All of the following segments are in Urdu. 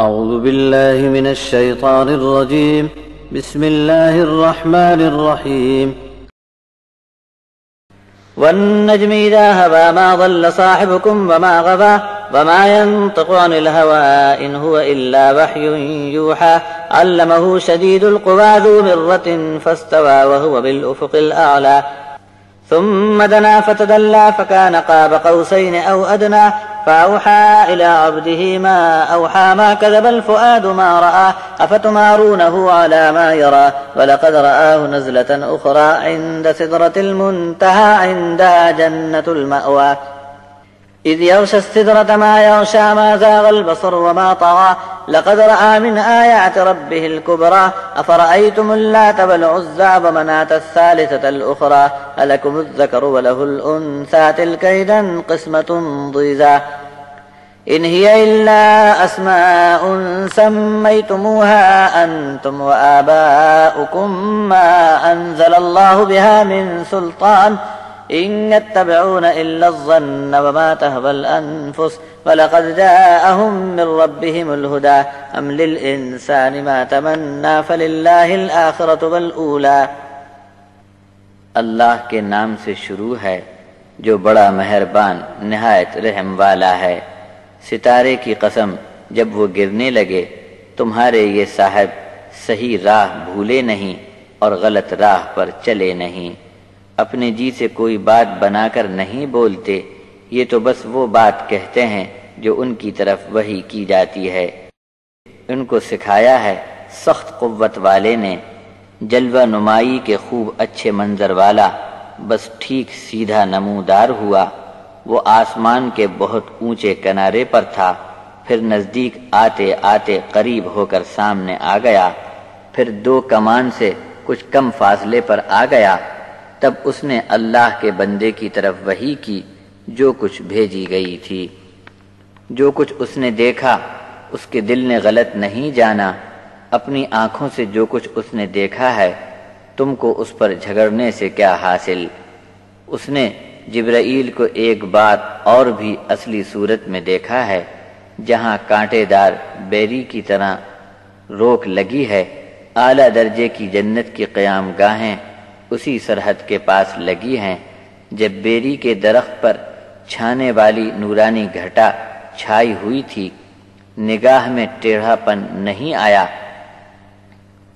أعوذ بالله من الشيطان الرجيم. بسم الله الرحمن الرحيم. والنجم إذا هوى ما ضل صاحبكم وما غوى وما ينطق عن الهوى إن هو إلا وحي يوحى علمه شديد القوى ذو مرة فاستوى وهو بالأفق الأعلى ثم دنا فتدلى فكان قاب قوسين أو أدنى فأوحى إلى عبده ما أوحى ما كذب الفؤاد ما رأى أفتمارونه على ما يرى ولقد رآه نزلة أخرى عند سدرة المنتهى عندها جنة المأوى إذ يغشى السدرة ما يغشى ما زاغ البصر وما طغى لقد رأى من آيات ربه الكبرى أفرأيتم اللات والعزى ومناة الثالثة الأخرى ألكم الذكر وله الأنثى تلك إذا قسمة ضيزى إن هي إلا أسماء سميتموها أنتم وآباؤكم ما أنزل الله بها من سلطان إن يتبعون إلا الظن وما تهوى الأنفس ولقد جاءهم من ربهم الهدى أم للإنسان ما تمنى فلله الآخرة والأولى. اللہ کے نام سے شروع ہے جو بڑا مہربان نہایت رحم والا ہے. ستارے کی قسم جب وہ گرنے لگے تمہارے یہ صاحب صحیح راہ بھولے نہیں اور غلط راہ پر چلے نہیں. اپنے جی سے کوئی بات بنا کر نہیں بولتے، یہ تو بس وہ بات کہتے ہیں جو ان کی طرف وحی کی جاتی ہے. ان کو سکھایا ہے سخت قوت والے نے، جلوہ نمائی کے خوب اچھے منظر والا، بس ٹھیک سیدھا نمودار ہوا. وہ آسمان کے بہت اونچے کنارے پر تھا، پھر نزدیک آتے آتے قریب ہو کر سامنے آ گیا، پھر دو کمان سے کچھ کم فاصلے پر آ گیا. تب اس نے اللہ کے بندے کی طرف وحی کی جو کچھ بھیجی گئی تھی. جو کچھ اس نے دیکھا اس کے دل نے غلط نہیں جانا. اپنی آنکھوں سے جو کچھ اس نے دیکھا ہے تم کو اس پر جھگڑنے سے کیا حاصل. اس نے جبرائیل کو ایک بات اور بھی اصلی صورت میں دیکھا ہے، جہاں کانٹے دار بیری کی طرح روک لگی ہے. اعلیٰ درجے کی جنت کی قیام گاہیں اسی سرحد کے پاس لگی ہیں. جب بیری کے درخت پر چھانے والی نورانی گھٹا چھائی ہوئی تھی، نگاہ میں ٹیڑھا پن نہیں آیا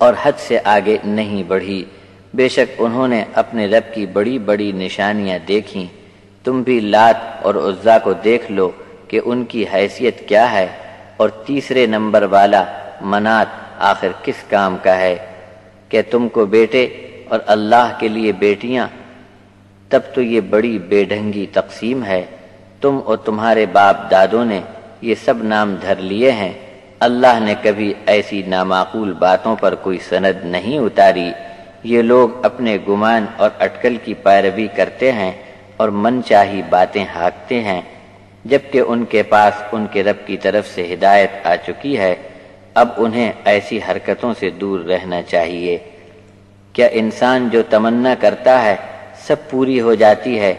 اور حد سے آگے نہیں بڑھی. بے شک انہوں نے اپنے رب کی بڑی بڑی نشانیاں دیکھیں. تم بھی لات اور عزا کو دیکھ لو کہ ان کی حیثیت کیا ہے، اور تیسرے نمبر والا منات آخر کس کام کا ہے. کہ تم کو بیٹے اور اللہ کے لیے بیٹیاں، تب تو یہ بڑی بے ڈھنگی تقسیم ہے. تم اور تمہارے باپ دادوں نے یہ سب نام دھر لیے ہیں. اللہ نے کبھی ایسی نامعقول باتوں پر کوئی سند نہیں اتاری. یہ لوگ اپنے گمان اور اٹکل کی پیروی کرتے ہیں اور من چاہی باتیں ہانکتے ہیں، جبکہ ان کے پاس ان کے رب کی طرف سے ہدایت آ چکی ہے. اب انہیں ایسی حرکتوں سے دور رہنا چاہیے. کیا انسان جو تمنا کرتا ہے سب پوری ہو جاتی ہے؟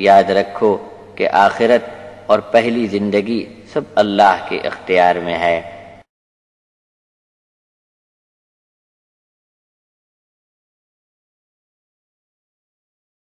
یاد رکھو کہ آخرت اور پہلی زندگی سب اللہ کے اختیار میں ہے.